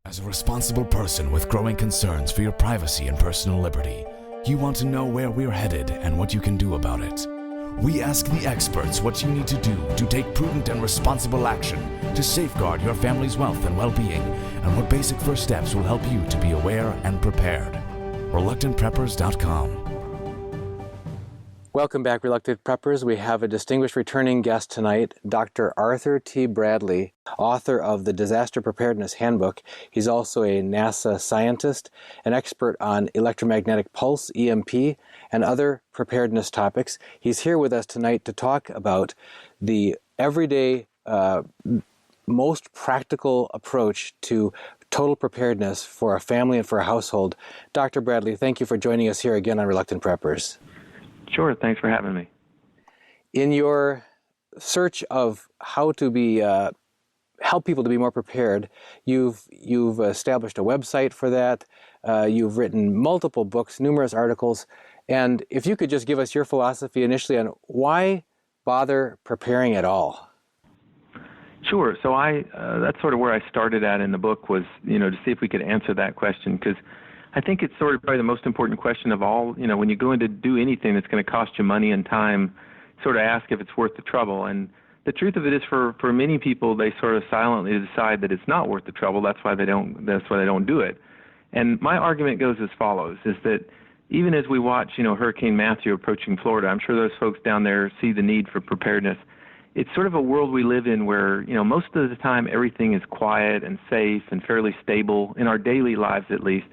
As a responsible person with growing concerns for your privacy and personal liberty, you want to know where we're headed and what you can do about it. We ask the experts what you need to do to take prudent and responsible action to safeguard your family's wealth and well-being, and what basic first steps will help you to be aware and prepared. ReluctantPreppers.com. Welcome back, Reluctant Preppers. We have a distinguished returning guest tonight, Dr. Arthur T. Bradley, author of the Disaster Preparedness Handbook. He's also a NASA scientist, an expert on electromagnetic pulse, EMP, and other preparedness topics. He's here with us tonight to talk about the everyday, most practical approach to total preparedness for a family and for a household. Dr. Bradley, thank you for joining us here again on Reluctant Preppers. Sure, thanks for having me. In your search of how to be help people to be more prepared, you've established a website for that. You've written multiple books, numerous articles, and if you could just give us your philosophy initially on why bother preparing at all. Sure. So that's sort of where I started at in the book was, to see if we could answer that question, because I think it's sort of probably the most important question of all. When you go in to do anything that's going to cost you money and time, sort of ask if it's worth the trouble. And the truth of it is, for many people, they sort of silently decide that it's not worth the trouble. That's why they don't do it. And my argument goes as follows: is that even as we watch, Hurricane Matthew approaching Florida, I'm sure those folks down there see the need for preparedness. It's sort of a world we live in where, most of the time everything is quiet and safe and fairly stable in our daily lives, at least.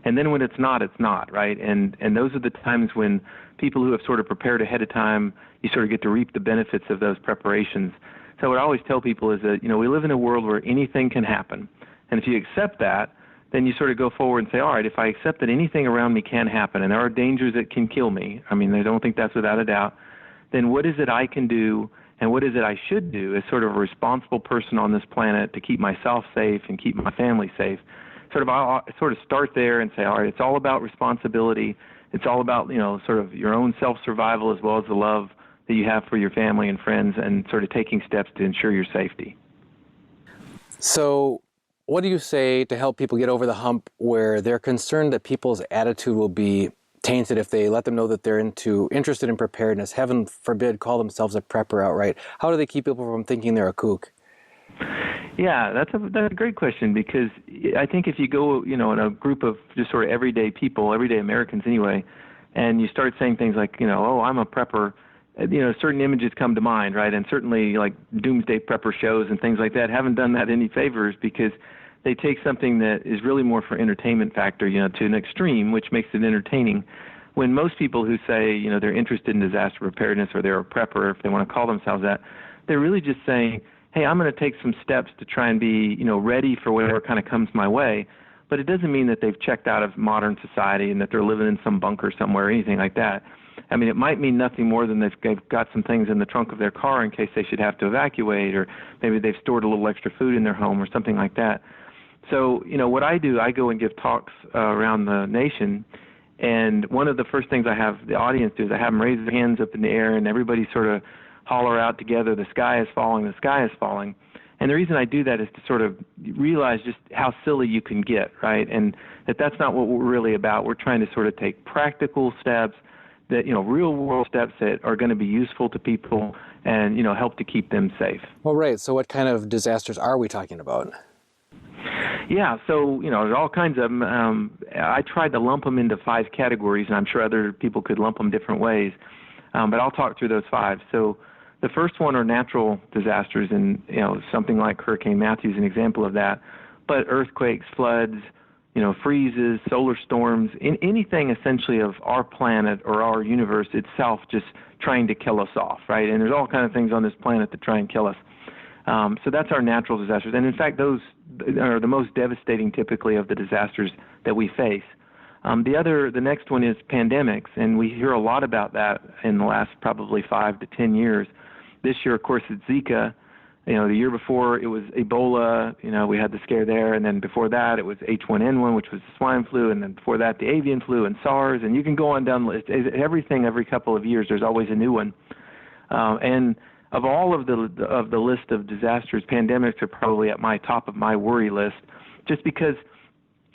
And then when it's not, right? And those are the times when people who have sort of prepared ahead of time, you sort of get to reap the benefits of those preparations. So what I always tell people is that, we live in a world where anything can happen. And if you accept that, then you sort of go forward and say, all right, if I accept that anything around me can happen and there are dangers that can kill me, I don't think that's without a doubt, then what is it I can do and what is it I should do as sort of a responsible person on this planet to keep myself safe and keep my family safe? I'll start there and say, all right, it's all about responsibility. It's all about, sort of your own self-survival as well as the love that you have for your family and friends, and sort of taking steps to ensure your safety. So what do you say to help people get over the hump where they're concerned that people's attitude will be tainted if they let them know that they're interested in preparedness, heaven forbid, call themselves a prepper outright? How do they keep people from thinking they're a kook? Yeah, that's a great question, because I think if you go, in a group of just sort of everyday people, everyday Americans anyway, and you start saying things like, oh, I'm a prepper, certain images come to mind, right? And certainly like doomsday prepper shows and things like that haven't done that any favors, because they take something that is really more for entertainment factor, to an extreme, which makes it entertaining. When most people who say, they're interested in disaster preparedness or they're a prepper, if they want to call themselves that, they're really just saying, hey, I'm going to take some steps to try and be, ready for whatever kind of comes my way. But it doesn't mean that they've checked out of modern society and that they're living in some bunker somewhere or anything like that. It might mean nothing more than they've got some things in the trunk of their car in case they should have to evacuate, or maybe they've stored a little extra food in their home or something like that. So, what I do, I go and give talks around the nation, and one of the first things I have the audience do is I have them raise their hands up in the air, and everybody sort of holler out together, the sky is falling, the sky is falling. And the reason I do that is to sort of realize just how silly you can get, right? And that's not what we're really about. We're trying to sort of take practical steps that, real world steps that are going to be useful to people and, help to keep them safe. Well, right. So what kind of disasters are we talking about? Yeah, so, there's all kinds of them. I tried to lump them into 5 categories, and I'm sure other people could lump them different ways. But I'll talk through those 5. So the first one are natural disasters, and something like Hurricane Matthew is an example of that. But earthquakes, floods, freezes, solar storms, anything essentially of our planet or our universe itself just trying to kill us off, right? And there's all kinds of things on this planet that try and kill us. So that's our natural disasters. And in fact, those are the most devastating typically of the disasters that we face. The next one is pandemics, and we hear a lot about that in the last probably 5 to 10 years. This year, of course, it's Zika. The year before it was Ebola. We had the scare there, and then before that it was H1N1, which was the swine flu, and then before that the avian flu and SARS, and you can go on down the list. Everything every couple of years, there's always a new one. And of all of the list of disasters, pandemics are probably at my top of my worry list, just because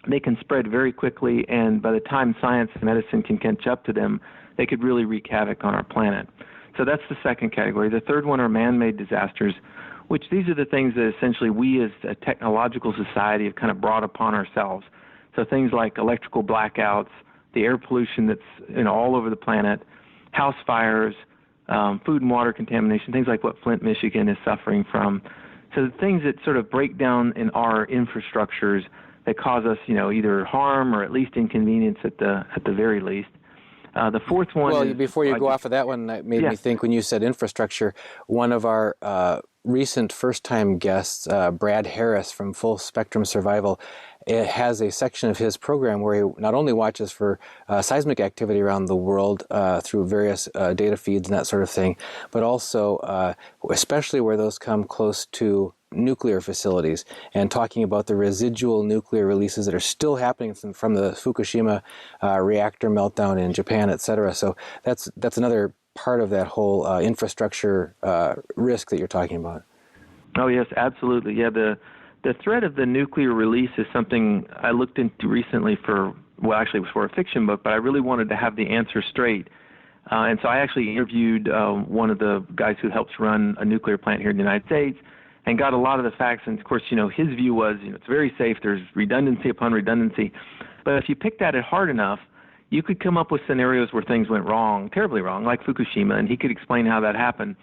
they can spread very quickly, and by the time science and medicine can catch up to them, they could really wreak havoc on our planet. So that's the second category. The third one are man-made disasters, which these are the things that essentially we as a technological society have kind of brought upon ourselves. So things like electrical blackouts, the air pollution that's all over the planet, house fires, food and water contamination, things like what Flint, Michigan is suffering from. So the things that sort of break down in our infrastructures that cause us, either harm or at least inconvenience at the very least. The fourth one. Well, before you go off of that one, that made me think when you said infrastructure. One of our recent first-time guests, Brad Harris from Full Spectrum Survival, it has a section of his program where he not only watches for seismic activity around the world through various data feeds and that sort of thing, but also especially where those come close to nuclear facilities, and talking about the residual nuclear releases that are still happening from the Fukushima reactor meltdown in Japan, et cetera. So that's another part of that whole infrastructure risk that you're talking about. Oh, yes, absolutely. Yeah, the threat of the nuclear release is something I looked into recently actually it was for a fiction book, but I really wanted to have the answer straight. And so I actually interviewed one of the guys who helps run a nuclear plant here in the United States, and got a lot of the facts. And of course, his view was, it's very safe. There's redundancy upon redundancy. But if you picked at it hard enough, you could come up with scenarios where things went wrong, terribly wrong, like Fukushima, and he could explain how that happened.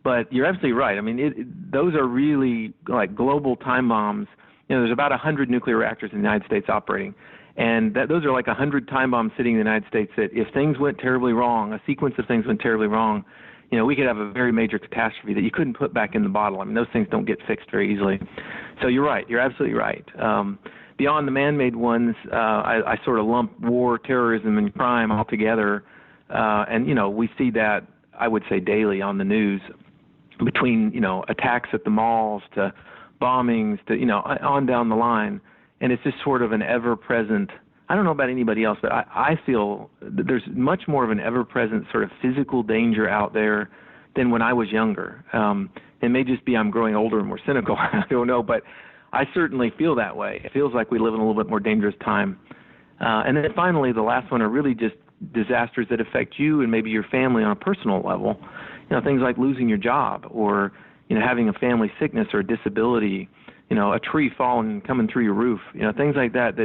But you're absolutely right. I mean, those are really like global time bombs. There's about 100 nuclear reactors in the United States operating. And those are like 100 time bombs sitting in the United States that if things went terribly wrong, a sequence of things went terribly wrong, we could have a very major catastrophe that you couldn't put back in the bottle. I mean, those things don't get fixed very easily. So you're right. You're absolutely right. Beyond the man-made ones, I sort of lump war, terrorism, and crime all together. And we see that, I would say, daily on the news, between, attacks at the malls to bombings to, on down the line. And it's just sort of an ever-present, I don't know about anybody else, but I feel that there's much more of an ever-present sort of physical danger out there than when I was younger. It may just be I'm growing older and more cynical. I don't know, but I certainly feel that way. It feels like we live in a little bit more dangerous time. And then finally, the last one are really just disasters that affect you and maybe your family on a personal level. Things like losing your job or, having a family sickness or a disability, a tree falling and coming through your roof, things like that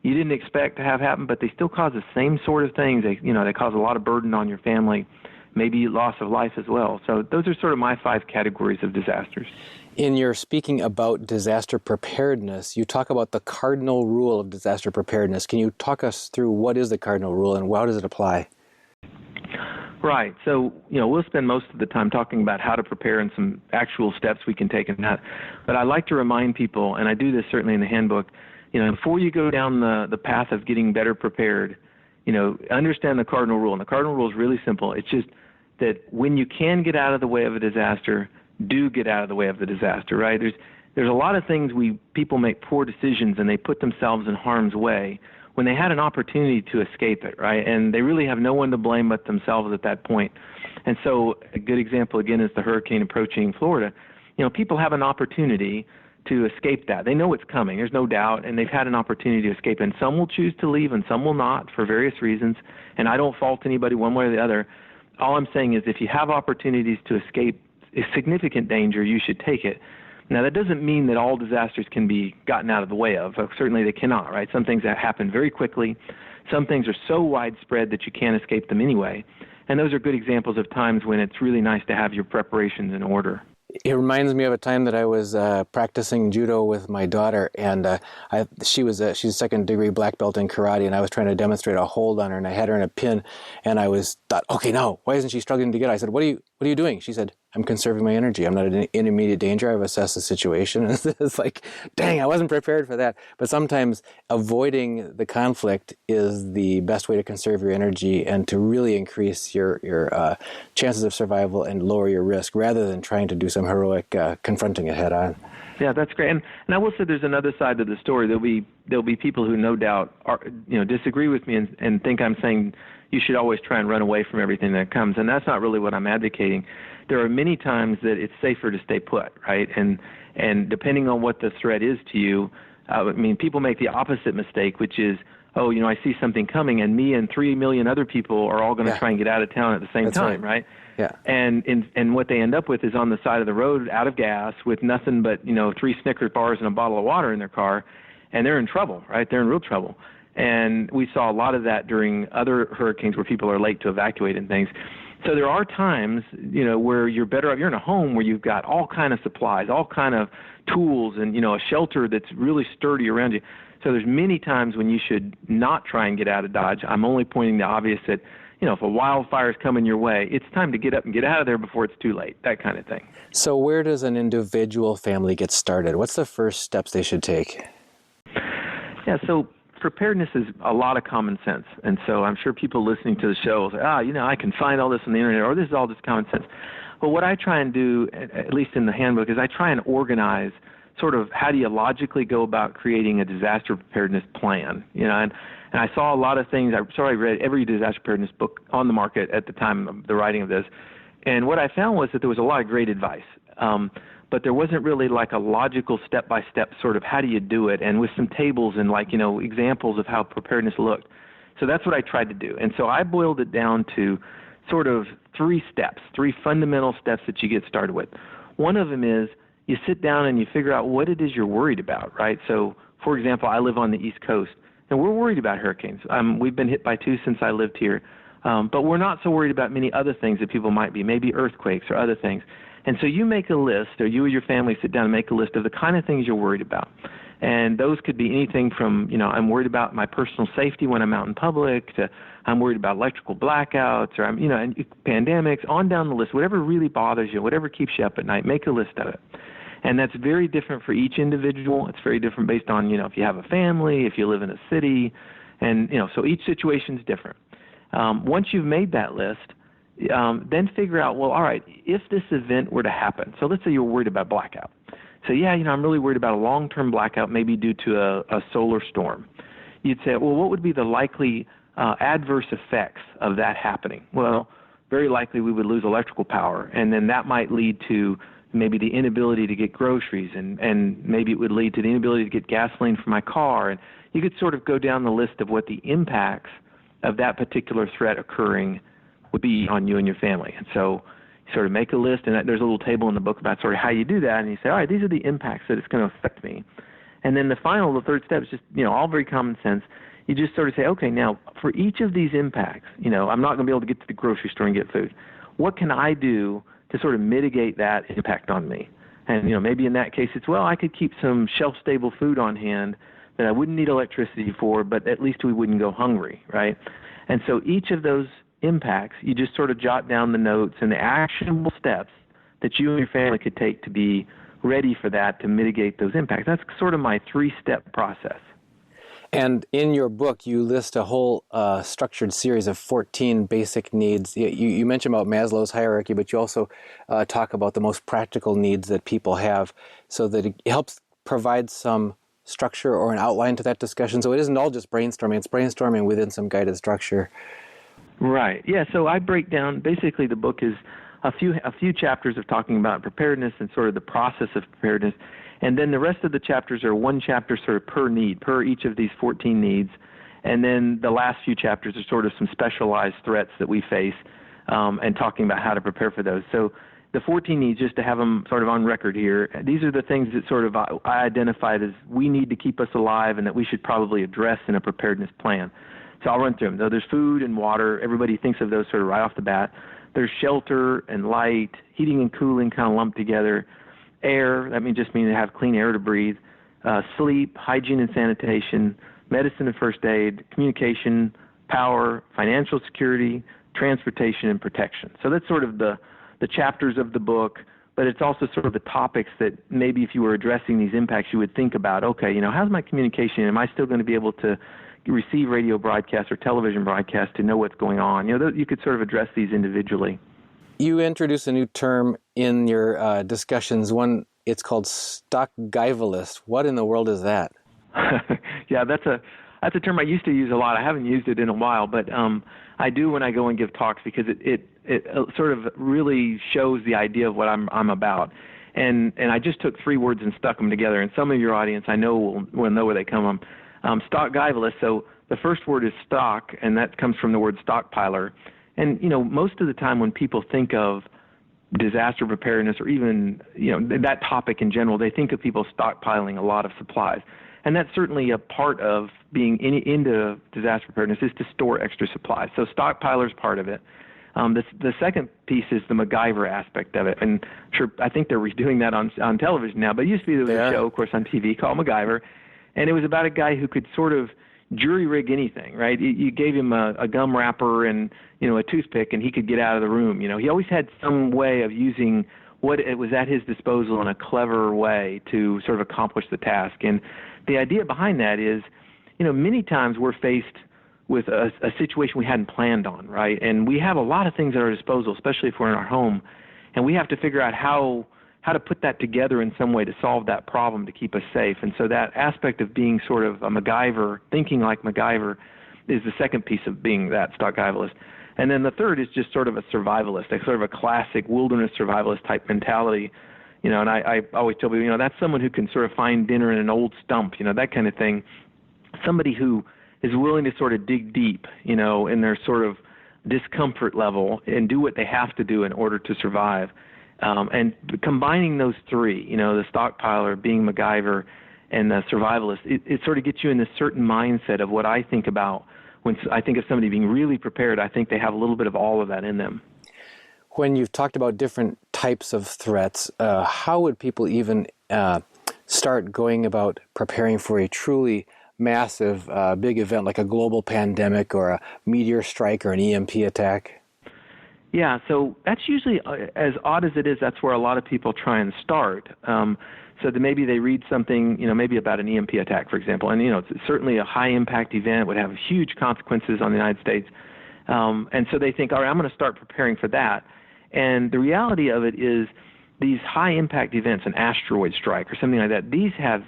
you didn't expect to have happen, but they still cause the same sort of things. They cause a lot of burden on your family, maybe loss of life as well. So those are sort of my 5 categories of disasters. In your speaking about disaster preparedness, you talk about the cardinal rule of disaster preparedness. Can you talk us through what is the cardinal rule and how does it apply? Right. So, we'll spend most of the time talking about how to prepare and some actual steps we can take in that. But I like to remind people, and I do this certainly in the handbook, before you go down the path of getting better prepared, understand the cardinal rule. And the cardinal rule is really simple. It's just that when you can get out of the way of a disaster, do get out of the way of the disaster, right? There's a lot of things people make poor decisions and they put themselves in harm's way when they had an opportunity to escape it, right? And they really have no one to blame but themselves at that point. And so a good example, again, is the hurricane approaching Florida. People have an opportunity to escape that. They know it's coming, there's no doubt, and they've had an opportunity to escape. And some will choose to leave and some will not for various reasons. And I don't fault anybody one way or the other. All I'm saying is if you have opportunities to escape a significant danger, you should take it. Now, that doesn't mean that all disasters can be gotten out of the way of. Certainly they cannot, right? Some things that happen very quickly. Some things are so widespread that you can't escape them anyway. And those are good examples of times when it's really nice to have your preparations in order. It reminds me of a time that I was practicing judo with my daughter, and she's a second-degree black belt in karate, and I was trying to demonstrate a hold on her, and I had her in a pin, and I thought, okay, now, why isn't she struggling to get it? I said, what are you doing? She said, I'm conserving my energy. I'm not in immediate danger. I've assessed the situation. And it's like, dang, I wasn't prepared for that. But sometimes avoiding the conflict is the best way to conserve your energy and to really increase your chances of survival and lower your risk rather than trying to do some heroic confronting it head on. Yeah, that's great. And I will say there's another side to the story. There'll be people who no doubt disagree with me and think I'm saying you should always try and run away from everything that comes. And that's not really what I'm advocating. There are many times that it's safer to stay put, right? And depending on what the threat is to you, People make the opposite mistake, which is, oh, I see something coming, and me and 3 million other people are all going to try and get out of town at the same time, right? Yeah. And what they end up with is on the side of the road, out of gas, with nothing but 3 Snickers bars and a bottle of water in their car, and they're in trouble, right? They're in real trouble. And we saw a lot of that during other hurricanes where people are late to evacuate and things. So there are times, where you're better off. You're in a home where you've got all kind of supplies, all kind of tools, and a shelter that's really sturdy around you. So there's many times when you should not try and get out of Dodge. I'm only pointing the obvious that, if a wildfire is coming your way, it's time to get up and get out of there before it's too late, that kind of thing. So where does an individual family get started? What's the first steps they should take? Yeah, so preparedness is a lot of common sense. And so I'm sure people listening to the show will say, I can find all this on the internet, or this is all just common sense. But what I try and do, at least in the handbook, is I try and organize sort of how do you logically go about creating a disaster preparedness plan, and I saw a lot of things. I read every disaster preparedness book on the market at the time of the writing of this, and what I found was that there was a lot of great advice, but there wasn't really like a logical step-by-step sort of how do you do it, and with some tables and examples of how preparedness looked. So that's what I tried to do, and so I boiled it down to sort of 3 steps, 3 fundamental steps that you get started with. One of them is you sit down and you figure out what it is you're worried about, right? So, for example, I live on the East Coast, and we're worried about hurricanes. We've been hit by 2 since I lived here, but we're not so worried about many other things that people might be, maybe earthquakes or other things. And so you make a list, or you or your family sit down and make a list of the kind of things you're worried about. And those could be anything from, I'm worried about my personal safety when I'm out in public, to I'm worried about electrical blackouts, or and pandemics, on down the list. Whatever really bothers you, whatever keeps you up at night, make a list of it. And that's very different for each individual. It's very different based on, if you have a family, if you live in a city, and, so each situation is different. Once you've made that list, then figure out, well, all right, if this event were to happen, so let's say you're worried about blackout. So, I'm really worried about a long-term blackout, maybe due to a solar storm. You'd say, well, what would be the likely adverse effects of that happening? Well, very likely we would lose electrical power, and then that might lead to maybe the inability to get groceries, and maybe it would lead to the inability to get gasoline for my car. And you could sort of go down the list of what the impacts of that particular threat occurring would be on you and your family. And so you sort of make a list, and there's a little table in the book about sort of how you do that, and you say, all right, these are the impacts that it's going to affect me. And then the 3rd step is just, all very common sense. You just sort of say, okay, now for each of these impacts, I'm not going to be able to get to the grocery store and get food. What can I do to sort of mitigate that impact on me? And, maybe in that case it's, well, I could keep some shelf-stable food on hand that I wouldn't need electricity for, but at least we wouldn't go hungry, right? And so each of those impacts, you just sort of jot down the notes and the actionable steps that you and your family could take to be ready for that, to mitigate those impacts. That's sort of my 3-step process. And in your book, you list a whole structured series of 14 basic needs. You mentioned about Maslow's hierarchy, but you also talk about the most practical needs that people have, so that it helps provide some structure or an outline to that discussion. So it isn't all just brainstorming. It's brainstorming within some guided structure. Right. Yeah, so I break down, basically the book is a few chapters of talking about preparedness and sort of the process of preparedness. And then the rest of the chapters are 1 chapter sort of per need, per each of these 14 needs. And then the last few chapters are sort of some specialized threats that we face, and talking about how to prepare for those. So the 14 needs, just to have them sort of on record here, these are the things that sort of I identified as we need to keep us alive and that we should probably address in a preparedness plan. So I'll run through them. So there's food and water. Everybody thinks of those sort of right off the bat. There's shelter and light, heating and cooling kind of lumped together. Air, that means just means to have clean air to breathe. Sleep, hygiene and sanitation, medicine and first aid, communication, power, financial security, transportation, and protection. So that's sort of the chapters of the book, but it's also sort of the topics that maybe if you were addressing these impacts, you would think about, okay, how's my communication? Am I still going to be able to receive radio broadcasts or television broadcasts to know what's going on? You could sort of address these individually. You introduce a new term in your discussions. One, it's called stockgivalist. What in the world is that? Yeah, that's a term I used to use a lot. I haven't used it in a while, but I do when I go and give talks, because it sort of really shows the idea of what I'm about. And I just took 3 words and stuck them together. And some of your audience I know will know where they come from. Stockgivalist. So the first word is stock, and that comes from the word stockpiler. And, most of the time when people think of disaster preparedness or even, that topic in general, they think of people stockpiling a lot of supplies. And that's certainly a part of being into disaster preparedness is to store extra supplies. So stockpiler is part of it. The second piece is the MacGyver aspect of it. And sure, I think they're redoing that on television now, but it used to be there was a show, of course, on TV called MacGyver, and it was about a guy who could sort of jury rig anything, right? You gave him a gum wrapper and, a toothpick, and he could get out of the room. He always had some way of using what it was at his disposal in a clever way to sort of accomplish the task. And the idea behind that is, many times we're faced with a situation we hadn't planned on, right? And we have a lot of things at our disposal, especially if we're in our home, and we have to figure out how to put that together in some way to solve that problem to keep us safe. And so that aspect of being sort of a MacGyver, thinking like MacGyver, is the second piece of being that stockgivalist. And then the third is just sort of a survivalist, sort of a classic wilderness survivalist type mentality. And I always tell people, that's someone who can sort of find dinner in an old stump, that kind of thing. Somebody who is willing to sort of dig deep, in their sort of discomfort level and do what they have to do in order to survive. And combining those three, the stockpiler, being MacGyver, and the survivalist, it sort of gets you in this certain mindset of what I think about when I think of somebody being really prepared. I think they have a little bit of all of that in them. When you've talked about different types of threats, how would people even start going about preparing for a truly massive, big event like a global pandemic or a meteor strike or an EMP attack? Yeah, so that's usually, as odd as it is, that's where a lot of people try and start. So that maybe they read something, maybe about an EMP attack, for example, and, it's certainly a high-impact event, would have huge consequences on the United States. And so they think, all right, I'm going to start preparing for that. And the reality of it is these high-impact events, an asteroid strike or something like that, these have,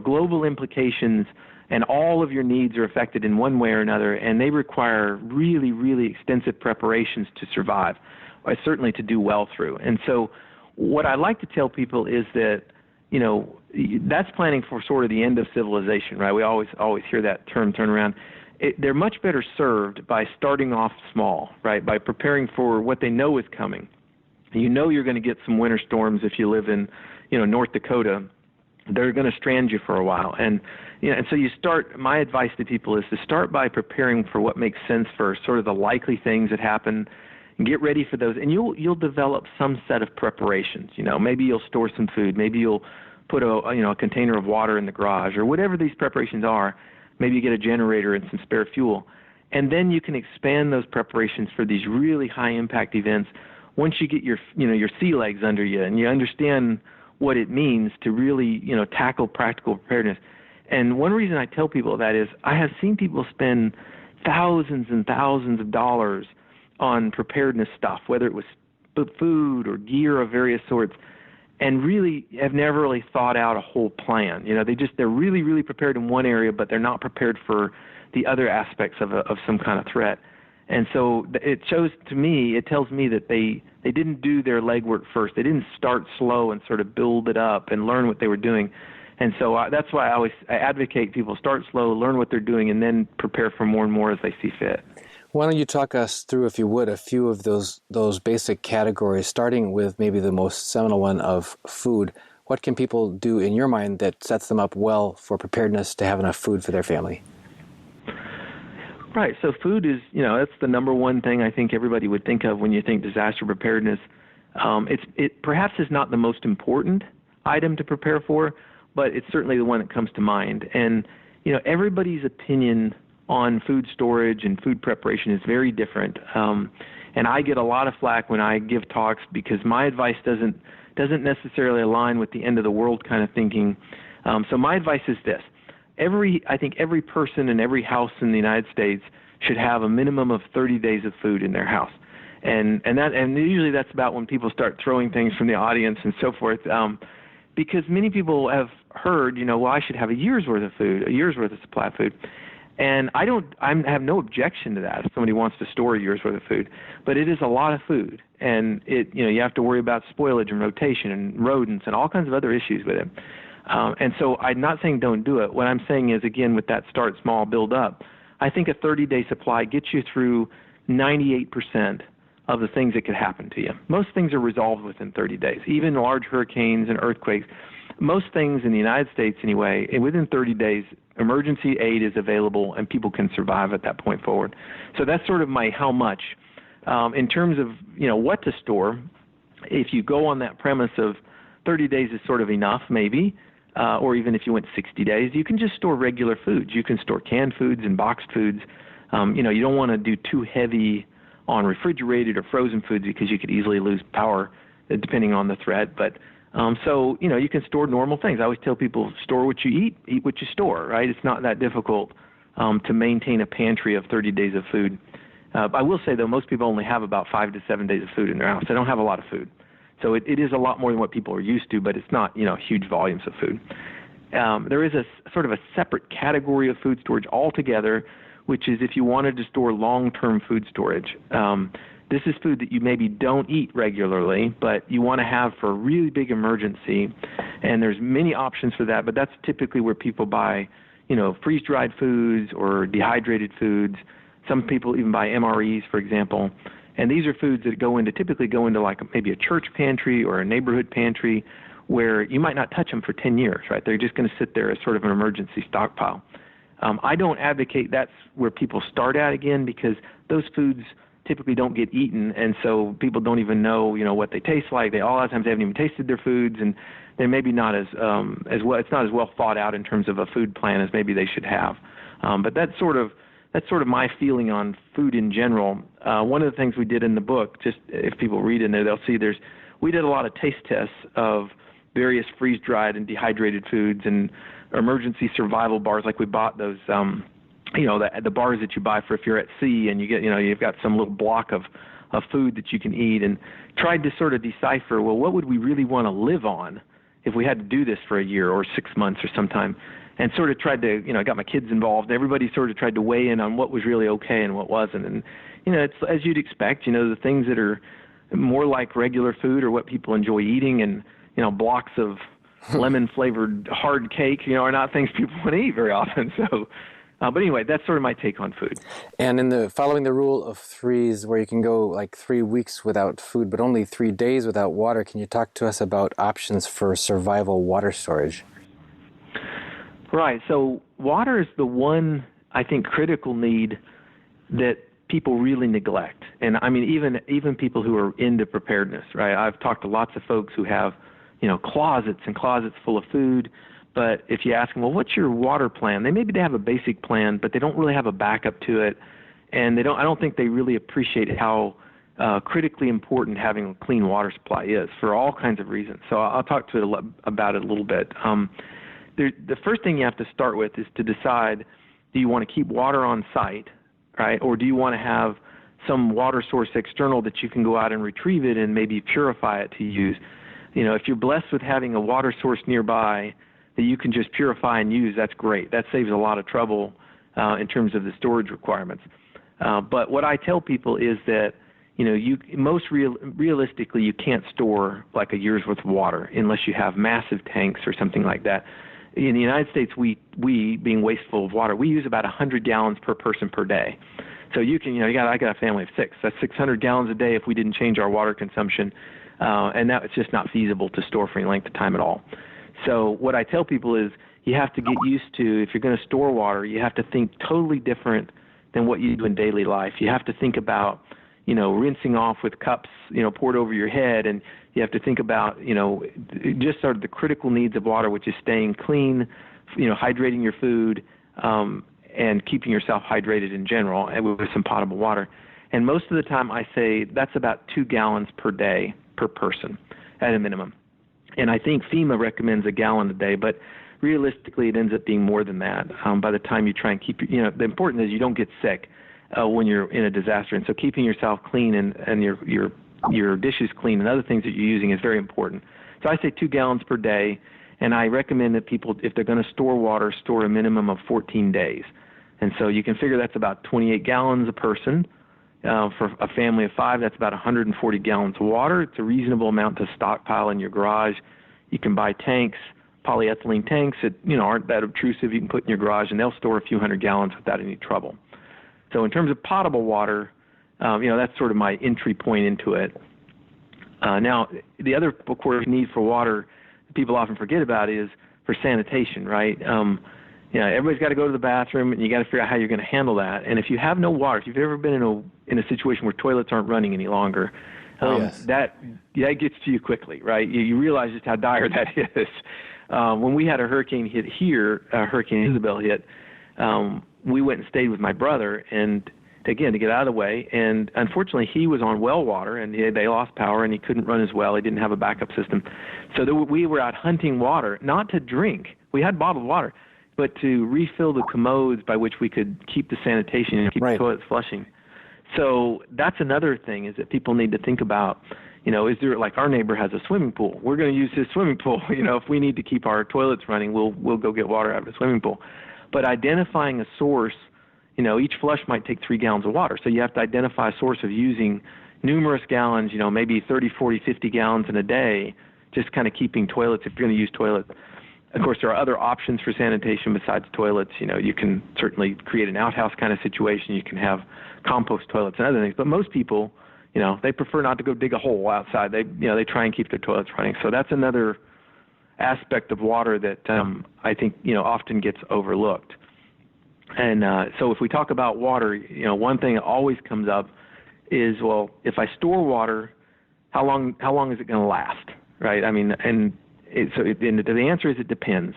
global implications, and all of your needs are affected in one way or another, and they require really, really extensive preparations to survive, or certainly to do well through. And so what I like to tell people is that, that's planning for sort of the end of civilization, right? We always hear that term turn around. They're much better served by starting off small, right, by preparing for what they know is coming. You're going to get some winter storms if you live in, North Dakota. They're going to strand you for a while. And so you start, my advice to people is to start by preparing for what makes sense for sort of the likely things that happen, and get ready for those. And you'll develop some set of preparations. Maybe you'll store some food. Maybe you'll put a container of water in the garage, or whatever these preparations are. Maybe you get a generator and some spare fuel. And then you can expand those preparations for these really high impact events once you get your sea legs under you and you understand what it means to really, tackle practical preparedness. And one reason I tell people that is I have seen people spend thousands and thousands of dollars on preparedness stuff, whether it was food or gear of various sorts, and really have never really thought out a whole plan. They're really, really prepared in one area, but they're not prepared for the other aspects of some kind of threat. And so it tells me that they didn't do their legwork first. They didn't start slow and sort of build it up and learn what they were doing. And so that's why I advocate people start slow, learn what they're doing, and then prepare for more and more as they see fit. Why don't you talk us through, if you would, a few of those basic categories, starting with maybe the most seminal one of food. What can people do in your mind that sets them up well for preparedness to have enough food for their family? Right. So food is, that's the number one thing I think everybody would think of when you think disaster preparedness. It perhaps is not the most important item to prepare for, but it's certainly the one that comes to mind. And, everybody's opinion on food storage and food preparation is very different. And I get a lot of flack when I give talks because my advice doesn't necessarily align with the end of the world kind of thinking. So my advice is this. I think every person in every house in the United States should have a minimum of 30 days of food in their house. And usually that's about when people start throwing things from the audience and so forth. Because many people have heard, well, I should have a year's worth of food, a year's worth of supply of food. And I have no objection to that if somebody wants to store a year's worth of food, but it is a lot of food, and you have to worry about spoilage and rotation and rodents and all kinds of other issues with it. And so I'm not saying don't do it. What I'm saying is, again, with that start small, build up, I think a 30-day supply gets you through 98% of the things that could happen to you. Most things are resolved within 30 days, even large hurricanes and earthquakes. Most things in the United States anyway, within 30 days, emergency aid is available and people can survive at that point forward. So that's sort of my how much. In terms of, what to store, if you go on that premise of 30 days is sort of enough, maybe, or even if you went 60 days, you can just store regular foods. You can store canned foods and boxed foods. You don't want to do too heavy on refrigerated or frozen foods because you could easily lose power depending on the threat. But so, you can store normal things. I always tell people, store what you eat what you store, right? It's not that difficult to maintain a pantry of 30 days of food. I will say, though, most people only have about 5 to 7 days of food in their house. They don't have a lot of food. So it is a lot more than what people are used to, but it's not, huge volumes of food. There is a sort of a separate category of food storage altogether, which is if you wanted to store long-term food storage. This is food that you maybe don't eat regularly, but you want to have for a really big emergency, and there's many options for that, but that's typically where people buy, freeze-dried foods or dehydrated foods. Some people even buy MREs, for example, and these are foods that typically go into like maybe a church pantry or a neighborhood pantry where you might not touch them for 10 years, right? They're just going to sit there as sort of an emergency stockpile. I don't advocate that's where people start at again, because those foods typically don't get eaten, and so people don't even know, what they taste like. A lot of times they haven't even tasted their foods, and they're maybe not as well. It's not as well thought out in terms of a food plan as maybe they should have. But that's sort of my feeling on food in general. One of the things we did in the book, just if people read in there, they'll see we did a lot of taste tests of various freeze-dried and dehydrated foods and emergency survival bars, like we bought those, the bars that you buy for if you're at sea and you get, you've got some little block of food that you can eat, and tried to sort of decipher, well, what would we really want to live on if we had to do this for a year or 6 months or sometime, and sort of tried to, I got my kids involved. Everybody sort of tried to weigh in on what was really okay and what wasn't. And, it's as you'd expect, the things that are more like regular food are what people enjoy eating, and, blocks of lemon-flavored hard cake, are not things people want to eat very often. So, but anyway, that's sort of my take on food. And in the following the rule of threes, where you can go like 3 weeks without food, but only 3 days without water, can you talk to us about options for survival water storage? Right. So water is the one, I think, critical need that people really neglect. And I mean, even people who are into preparedness, right? I've talked to lots of folks who have, closets and closets full of food. But if you ask them, well, what's your water plan? They have a basic plan, but they don't really have a backup to it. And I don't think they really appreciate how critically important having a clean water supply is for all kinds of reasons. So I'll talk about it a little bit. The first thing you have to start with is to decide, do you want to keep water on site, right? Or do you want to have some water source external that you can go out and retrieve it and maybe purify it to use? If you're blessed with having a water source nearby that you can just purify and use, that's great. That saves a lot of trouble in terms of the storage requirements. But what I tell people is that, realistically, you can't store like a year's worth of water unless you have massive tanks or something like that. In the United States, we being wasteful of water, we use about 100 gallons per person per day. So I got a family of 6. That's 600 gallons a day if we didn't change our water consumption, and that it's just not feasible to store for any length of time at all. So what I tell people is you have to get used to, if you're going to store water, you have to think totally different than what you do in daily life. You have to think about, rinsing off with cups, poured over your head, and you have to think about, just sort of the critical needs of water, which is staying clean, hydrating your food, and keeping yourself hydrated in general with some potable water. And most of the time I say that's about 2 gallons per day per person at a minimum. And I think FEMA recommends 1 gallon a day, but realistically it ends up being more than that by the time you try and keep, the important is you don't get sick when you're in a disaster. And so keeping yourself clean and your dishes clean and other things that you're using is very important. So I say 2 gallons per day, and I recommend that people, if they're going to store water, store a minimum of 14 days. And so you can figure that's about 28 gallons a person. For a family of 5, that's about 140 gallons of water. It's a reasonable amount to stockpile in your garage. You can buy tanks, polyethylene tanks that aren't that obtrusive. You can put in your garage, and they'll store a few hundred gallons without any trouble. So in terms of potable water, that's sort of my entry point into it. Now, the other, of course, need for water that people often forget about is for sanitation, right? Everybody's got to go to the bathroom, and you got to figure out how you're going to handle that. And if you have no water, if you've ever been in a situation where toilets aren't running any longer, that gets to you quickly, right? You realize just how dire that is. When we had a hurricane hit here, Hurricane Isabel hit, we went and stayed with my brother, and to get out of the way. And unfortunately, he was on well water, and they lost power, and he couldn't run his well. He didn't have a backup system. So we were out hunting water, not to drink. We had bottled water, but to refill the commodes by which we could keep the sanitation and keep the toilets flushing. So that's another thing, is that people need to think about, is there, like our neighbor has a swimming pool. We're going to use his swimming pool. If we need to keep our toilets running, we'll go get water out of the swimming pool. But identifying a source, each flush might take 3 gallons of water. So you have to identify a source of using numerous gallons, maybe 30, 40, 50 gallons in a day, just kind of keeping toilets, if you're going to use toilets. Of course, there are other options for sanitation besides toilets. You can certainly create an outhouse kind of situation. You can have compost toilets and other things. But most people, they prefer not to go dig a hole outside. They try and keep their toilets running. So that's another aspect of water that I think, often gets overlooked. And so if we talk about water, one thing that always comes up is, well, if I store water, how long is it going to last, right? I mean, the answer is it depends.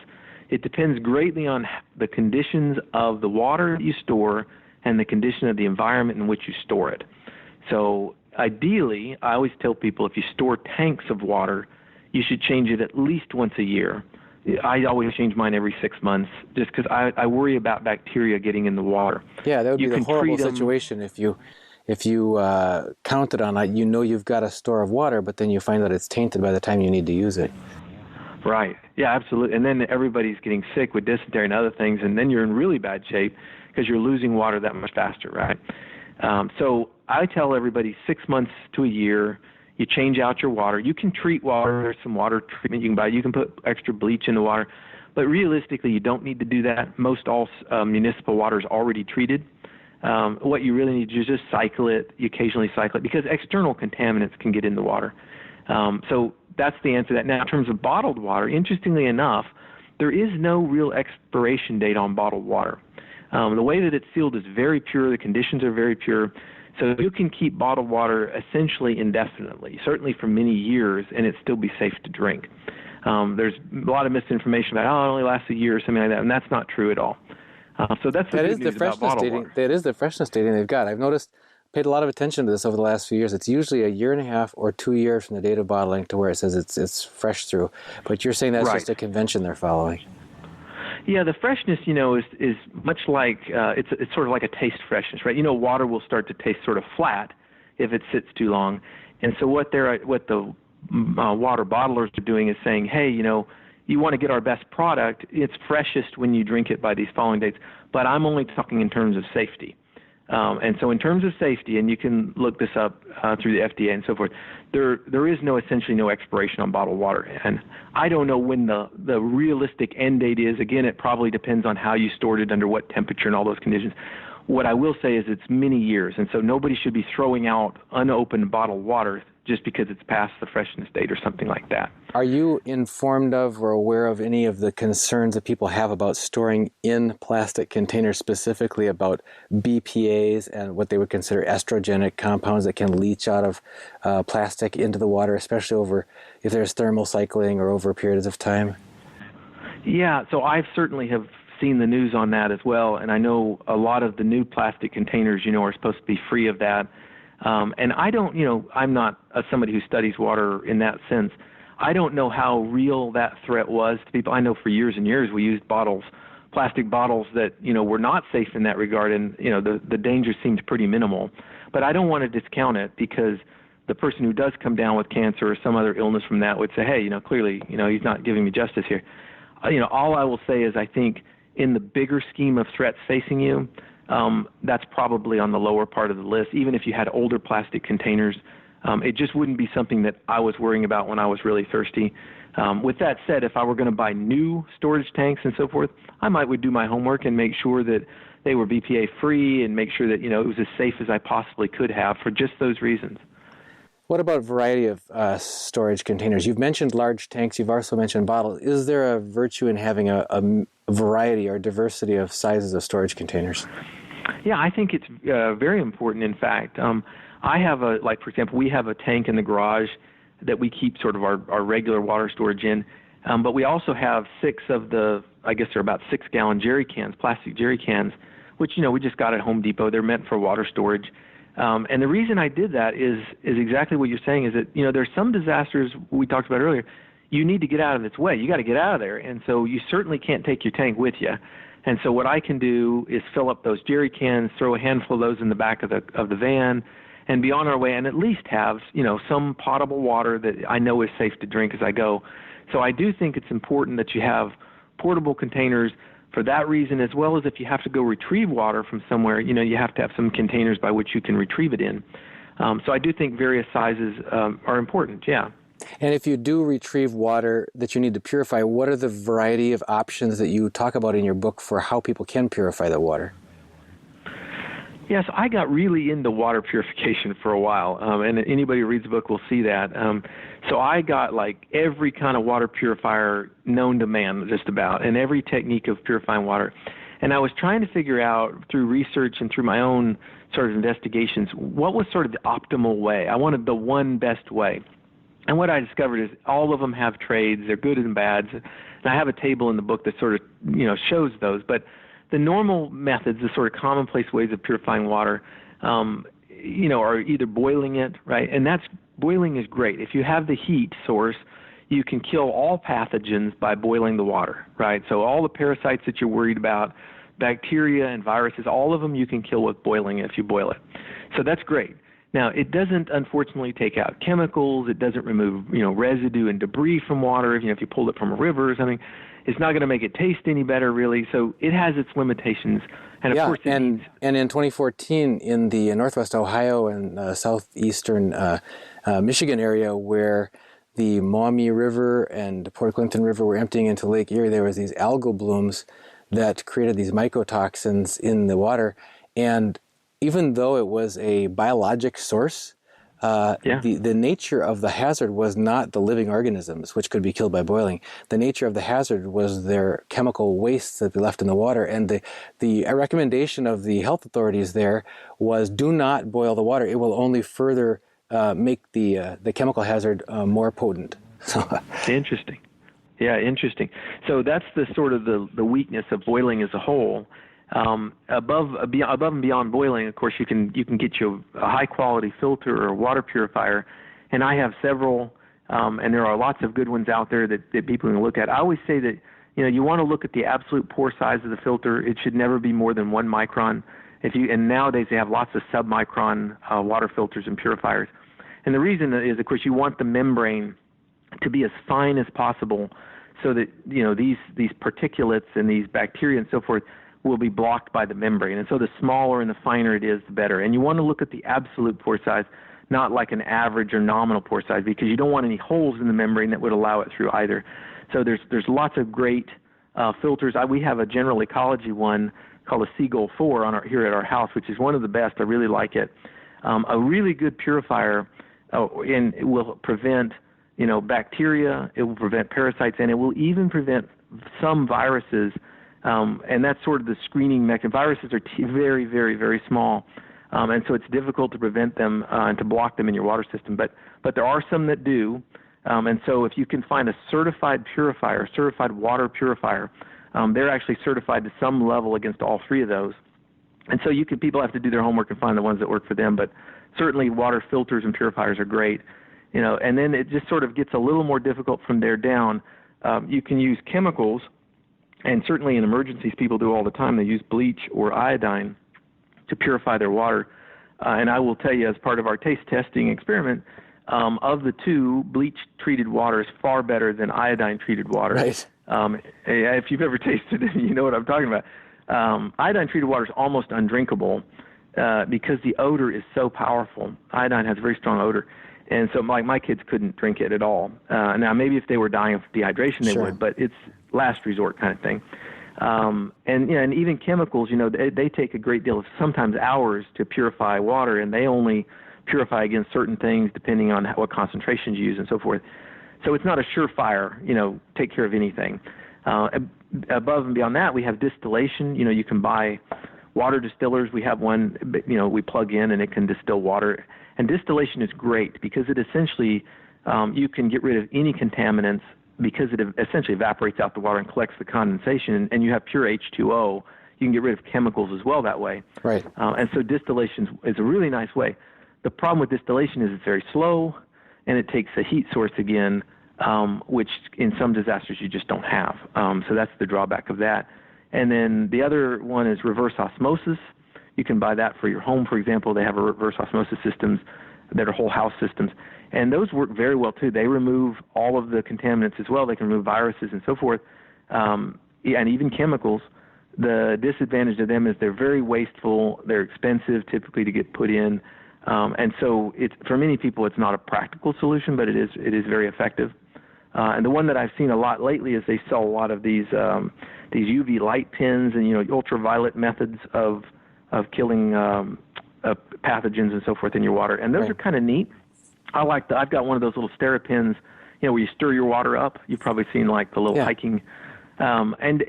It depends greatly on the conditions of the water that you store and the condition of the environment in which you store it. So ideally, I always tell people, if you store tanks of water, you should change it at least once a year. I always change mine every 6 months, just because I worry about bacteria getting in the water. Yeah, that would be the horrible situation if you counted on it. You've got a store of water, but then you find that it's tainted by the time you need to use it. Right. Yeah, absolutely. And then everybody's getting sick with dysentery and other things, and then you're in really bad shape because you're losing water that much faster, right? So I tell everybody 6 months to a year, you change out your water. You can treat water. There's some water treatment you can buy. You can put extra bleach in the water. But realistically, you don't need to do that. Most all municipal water is already treated. What you really need to do is just cycle it. You occasionally cycle it because external contaminants can get in the water. So that's the answer to that. Now, in terms of bottled water, interestingly enough, there is no real expiration date on bottled water. The way that it's sealed is very pure. The conditions are very pure. So you can keep bottled water essentially indefinitely, certainly for many years, and it still be safe to drink. There's a lot of misinformation about, it only lasts a year or something like that, and that's not true at all. So that's the good news about bottled water. That is the freshness dating they've got. I've paid a lot of attention to this over the last few years. It's usually a year and a half or 2 years from the date of bottling to where it says it's fresh through. But you're saying that's just a convention they're following. Yeah, the freshness, is much like it's sort of like a taste freshness, right? Water will start to taste sort of flat if it sits too long, and so what the water bottlers are doing is saying, hey, you want to get our best product. It's freshest when you drink it by these following dates, but I'm only talking in terms of safety. And so in terms of safety, and you can look this up through the FDA and so forth, there is essentially no expiration on bottled water. And I don't know when the realistic end date is. Again, it probably depends on how you stored it, under what temperature and all those conditions. What I will say is it's many years, and so nobody should be throwing out unopened bottled water just because it's past the freshness date or something like that. Are you informed of or aware of any of the concerns that people have about storing in plastic containers, specifically about BPAs and what they would consider estrogenic compounds that can leach out of plastic into the water, especially if there's thermal cycling or over periods of time? Yeah, so I certainly have seen the news on that as well, and I know a lot of the new plastic containers, are supposed to be free of that. And I don't, I'm not somebody who studies water in that sense. I don't know how real that threat was to people. I know for years and years we used plastic bottles that, were not safe in that regard, and, the danger seemed pretty minimal. But I don't want to discount it, because the person who does come down with cancer or some other illness from that would say, hey, clearly, he's not giving me justice here. All I will say is I think in the bigger scheme of threats facing you, that's probably on the lower part of the list. Even if you had older plastic containers, it just wouldn't be something that I was worrying about when I was really thirsty. With that said, if I were going to buy new storage tanks and so forth, I would do my homework and make sure that they were BPA free and make sure that, it was as safe as I possibly could have for just those reasons. What about variety of storage containers? You've mentioned large tanks. You've also mentioned bottles. Is there a virtue in having a variety or diversity of sizes of storage containers? Yeah, I think it's very important. In fact, I have for example, we have a tank in the garage that we keep sort of our regular water storage in, but we also have 6 of the, I guess they're about 6-gallon jerry cans, plastic jerry cans, which, we just got at Home Depot. They're meant for water storage. And the reason I did that is exactly what you're saying, is that, there's some disasters we talked about earlier. You need to get out of its way. You got to get out of there. And so you certainly can't take your tank with you. And so what I can do is fill up those jerry cans, throw a handful of those in the back of the van, and be on our way, and at least have, some potable water that I know is safe to drink as I go. So I do think it's important that you have portable containers for that reason, as well as if you have to go retrieve water from somewhere, you have to have some containers by which you can retrieve it in. So I do think various sizes are important, yeah. And if you do retrieve water that you need to purify, what are the variety of options that you talk about in your book for how people can purify the water? Yes, I got really into water purification for a while, and anybody who reads the book will see that. So I got every kind of water purifier known to man, just about, and every technique of purifying water. And I was trying to figure out through research and through my own sort of investigations, what was sort of the optimal way. I wanted the one best way. And what I discovered is all of them have trades. They're good and bads. And I have a table in the book that sort of, shows those. But the normal methods, the sort of commonplace ways of purifying water, are either boiling it, right? And boiling is great. If you have the heat source, you can kill all pathogens by boiling the water, right? So all the parasites that you're worried about, bacteria and viruses, all of them you can kill with boiling if you boil it. So that's great. Now, it doesn't, unfortunately, take out chemicals. It doesn't remove, residue and debris from water. If you pulled it from a river or something, it's not going to make it taste any better, really. So it has its limitations. And of course, and in 2014, in the Northwest Ohio and southeastern Michigan area, where the Maumee River and Port Clinton River were emptying into Lake Erie, there was these algal blooms that created these mycotoxins in the water. And even though it was a biologic source, the nature of the hazard was not the living organisms, which could be killed by boiling. The nature of the hazard was their chemical wastes that they left in the water. And the recommendation of the health authorities there was, do not boil the water. It will only further make the chemical hazard more potent. Interesting. Yeah, interesting. So that's the sort of the weakness of boiling as a whole. Above and beyond boiling, of course, you can get you a high quality filter or water purifier, and I have several, and there are lots of good ones out there that people can look at. I always say that you want to look at the absolute pore size of the filter. It should never be more than 1 micron. And nowadays they have lots of submicron water filters and purifiers, and the reason is, of course, you want the membrane to be as fine as possible, so that these particulates and these bacteria and so forth will be blocked by the membrane. And so the smaller and the finer it is, the better. And you want to look at the absolute pore size, not like an average or nominal pore size, because you don't want any holes in the membrane that would allow it through either. So there's lots of great filters. We have a general ecology one called a Seagull 4 here at our house, which is one of the best. I really like it. A really good purifier, and it will prevent bacteria, it will prevent parasites, and it will even prevent some viruses. And that's sort of the screening mechanism. Viruses are very, very, very small, and so it's difficult to prevent them and to block them in your water system. But there are some that do, and so if you can find a certified purifier, certified water purifier, they're actually certified to some level against all 3 of those. And so people have to do their homework and find the ones that work for them. But certainly water filters and purifiers are great, And then it just sort of gets a little more difficult from there down. You can use chemicals. And certainly in emergencies, people do all the time. They use bleach or iodine to purify their water. And I will tell you, as part of our taste testing experiment, of the 2, bleach-treated water is far better than iodine-treated water. Right. If you've ever tasted it, you know what I'm talking about. Iodine-treated water is almost undrinkable because the odor is so powerful. Iodine has a very strong odor. And so my kids couldn't drink it at all. Now, maybe if they were dying of dehydration, they would, but it's last resort kind of thing. And even chemicals, they take a great deal of, sometimes hours to purify water, and they only purify against certain things depending on what concentrations you use and so forth. So it's not a surefire, take care of anything. Above and beyond that, we have distillation. You can buy water distillers. We have one, we plug in and it can distill water. And distillation is great because it essentially, you can get rid of any contaminants because it essentially evaporates out the water and collects the condensation, and you have pure H2O. You can get rid of chemicals as well that way. Right. And so distillation is a really nice way. The problem with distillation is it's very slow, and it takes a heat source again, which in some disasters you just don't have. So that's the drawback of that. And then the other one is reverse osmosis. You can buy that for your home, for example. They have a reverse osmosis systems that are whole house systems. And those work very well, too. They remove all of the contaminants as well. They can remove viruses and so forth, and even chemicals. The disadvantage of them is they're very wasteful. They're expensive, typically, to get put in. And so for many people, it's not a practical solution, but it is very effective. And the one that I've seen a lot lately is they sell a lot of these UV light pens and ultraviolet methods of killing pathogens and so forth in your water. And those are kind of neat. I've got one of those little SteriPens, where you stir your water up. You've probably seen like the little hiking. And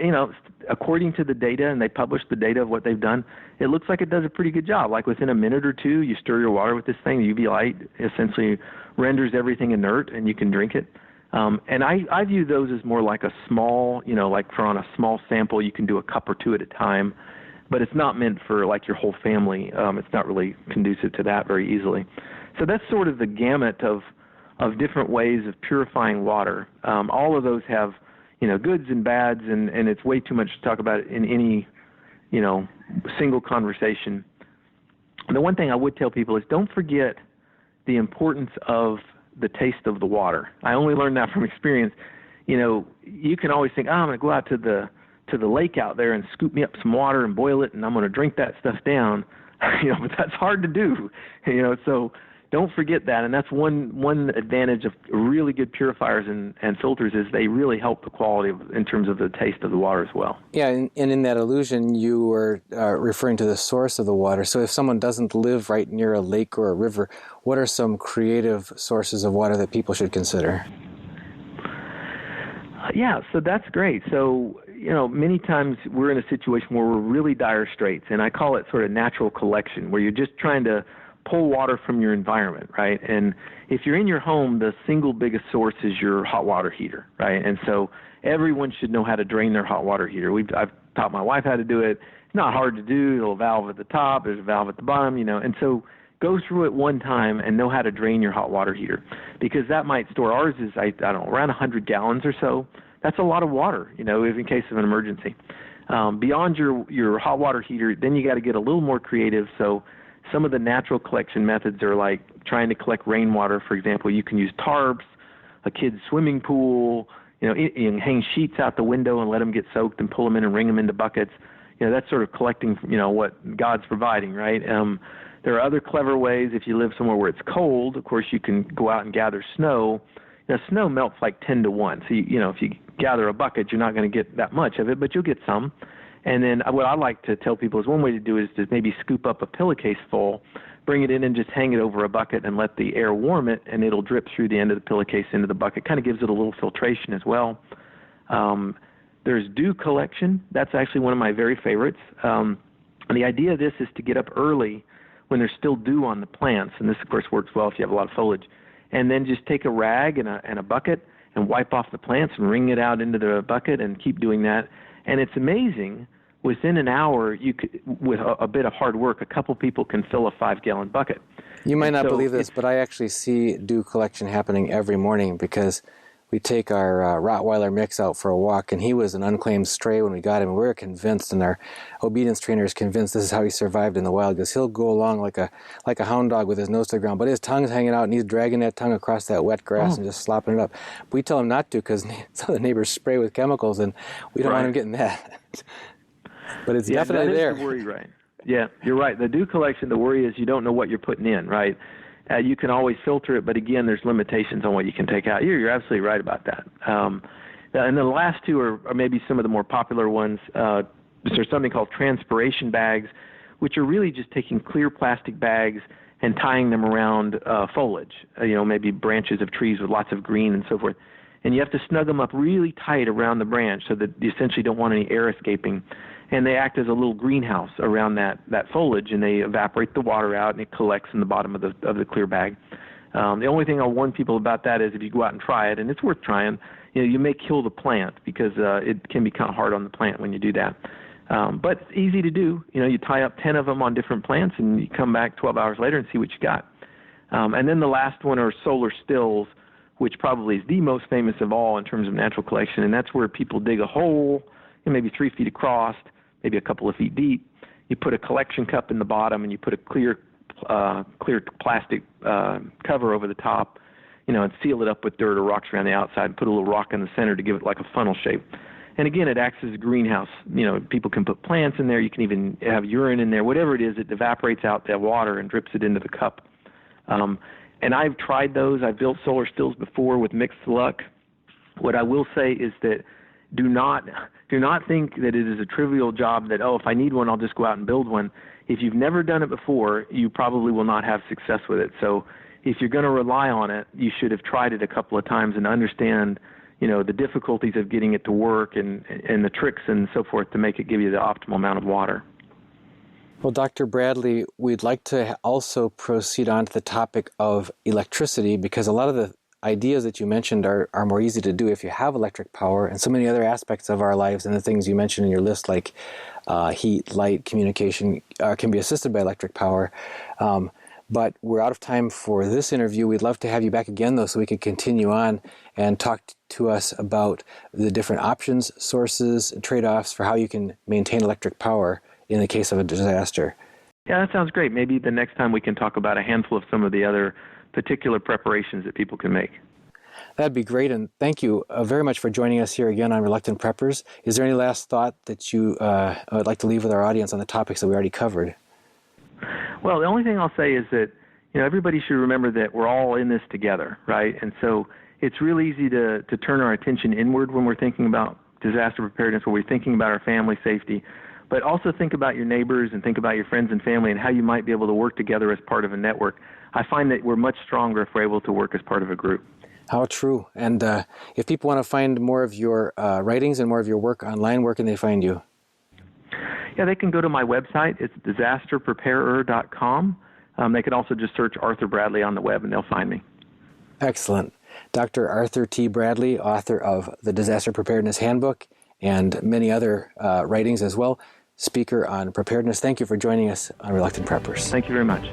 according to the data, and they publish the data of what they've done, it looks like it does a pretty good job. Like within a minute or two, you stir your water with this thing. The UV light essentially renders everything inert, and you can drink it. And I view those as more like a small, like for on a small sample, you can do a cup or two at a time. But it's not meant for like your whole family. It's not really conducive to that very easily. So that's sort of the gamut of different ways of purifying water. All of those have, goods and bads, and it's way too much to talk about in any, single conversation. And the one thing I would tell people is don't forget the importance of the taste of the water. I only learned that from experience. You can always think, I'm going to go out to the lake out there and scoop me up some water and boil it, and I'm going to drink that stuff down. But that's hard to do. So don't forget that, and that's one advantage of really good purifiers and filters is they really help the quality in terms of the taste of the water as well. Yeah, and in that allusion, you were referring to the source of the water. So if someone doesn't live right near a lake or a river, what are some creative sources of water that people should consider? Yeah, so that's great. So, many times we're in a situation where we're really dire straits, and I call it sort of natural collection, where you're just trying to pull water from your environment, right? And if you're in your home, the single biggest source is your hot water heater, right? And so everyone should know how to drain their hot water heater. I've taught my wife how to do it. It's not hard to do. There's a valve at the top, there's a valve at the bottom, and so go through it one time and know how to drain your hot water heater, because that might store, ours is, I don't know, around 100 gallons or so. That's a lot of water, in case of an emergency. Beyond your hot water heater, then you got to get a little more creative. So some of the natural collection methods are like trying to collect rainwater, for example. You can use tarps, a kid's swimming pool, you can hang sheets out the window and let them get soaked and pull them in and wring them into buckets. That's sort of collecting, what God's providing, right? There are other clever ways. If you live somewhere where it's cold, of course, you can go out and gather snow. Snow melts like 10 to 1. So, if you gather a bucket, you're not going to get that much of it, but you'll get some. And then what I like to tell people is one way to do it is to maybe scoop up a pillowcase full, bring it in and just hang it over a bucket and let the air warm it, and it'll drip through the end of the pillowcase into the bucket. Kind of gives it a little filtration as well. There's dew collection. That's actually one of my very favorites. And the idea of this is to get up early when there's still dew on the plants, and this, of course, works well if you have a lot of foliage, and then just take a rag and a bucket and wipe off the plants and wring it out into the bucket and keep doing that. And it's amazing. Within an hour, you could, with a bit of hard work, a couple people can fill a 5-gallon bucket. You might not believe this, but I actually see dew collection happening every morning because we take our Rottweiler mix out for a walk, and he was an unclaimed stray when we got him. And we were convinced, and our obedience trainer is convinced this is how he survived in the wild, because he'll go along like a hound dog with his nose to the ground, but his tongue's hanging out, and he's dragging that tongue across that wet grass and just slopping it up. But we tell him not to, because some of the neighbors spray with chemicals, and we don't want him getting that. But it's definitely there. The worry, right? Yeah, you're right. The dew collection, the worry is you don't know what you're putting in, right? You can always filter it, but again, there's limitations on what you can take out. You're absolutely right about that. And then the last two are maybe some of the more popular ones. There's something called transpiration bags, which are really just taking clear plastic bags and tying them around foliage, maybe branches of trees with lots of green and so forth. And you have to snug them up really tight around the branch so that you essentially don't want any air escaping. And they act as a little greenhouse around that foliage, and they evaporate the water out, and it collects in the bottom of the clear bag. The only thing I'll warn people about that is if you go out and try it, and it's worth trying, you may kill the plant because it can be kind of hard on the plant when you do that. But it's easy to do. You tie up 10 of them on different plants, and you come back 12 hours later and see what you got. And then the last one are solar stills, which probably is the most famous of all in terms of natural collection, and that's where people dig a hole, maybe 3 feet across, maybe a couple of feet deep. You put a collection cup in the bottom, and you put a clear plastic cover over the top, and seal it up with dirt or rocks around the outside, and put a little rock in the center to give it like a funnel shape. And again, it acts as a greenhouse. People can put plants in there. You can even have urine in there. Whatever it is, it evaporates out that water and drips it into the cup. And I've tried those. I've built solar stills before with mixed luck. What I will say is that do not think that it is a trivial job that, if I need one, I'll just go out and build one. If you've never done it before, you probably will not have success with it. So if you're going to rely on it, you should have tried it a couple of times and understand, the difficulties of getting it to work and the tricks and so forth to make it give you the optimal amount of water. Well, Dr. Bradley, we'd like to also proceed on to the topic of electricity, because a lot of the ideas that you mentioned are more easy to do if you have electric power, and so many other aspects of our lives and the things you mentioned in your list, like heat, light, communication, can be assisted by electric power. But we're out of time for this interview. We'd love to have you back again, though, so we could continue on and talk to us about the different options, sources, and trade-offs for how you can maintain electric power in the case of a disaster. Yeah, that sounds great. Maybe the next time we can talk about a handful of some of the other particular preparations that people can make. That'd be great, and thank you very much for joining us here again on Reluctant Preppers. Is there any last thought that you would like to leave with our audience on the topics that we already covered? Well, the only thing I'll say is that everybody should remember that we're all in this together, right? And so it's real easy to turn our attention inward when we're thinking about disaster preparedness, when we're thinking about our family safety. But also think about your neighbors and think about your friends and family and how you might be able to work together as part of a network. I find that we're much stronger if we're able to work as part of a group. How true. And if people want to find more of your writings and more of your work online, where can they find you? Yeah, they can go to my website. It's disasterpreparer.com. They can also just search Arthur Bradley on the web, and they'll find me. Excellent. Dr. Arthur T. Bradley, author of the Disaster Preparedness Handbook and many other writings as well, speaker on preparedness. Thank you for joining us on Reluctant Preppers. Thank you very much.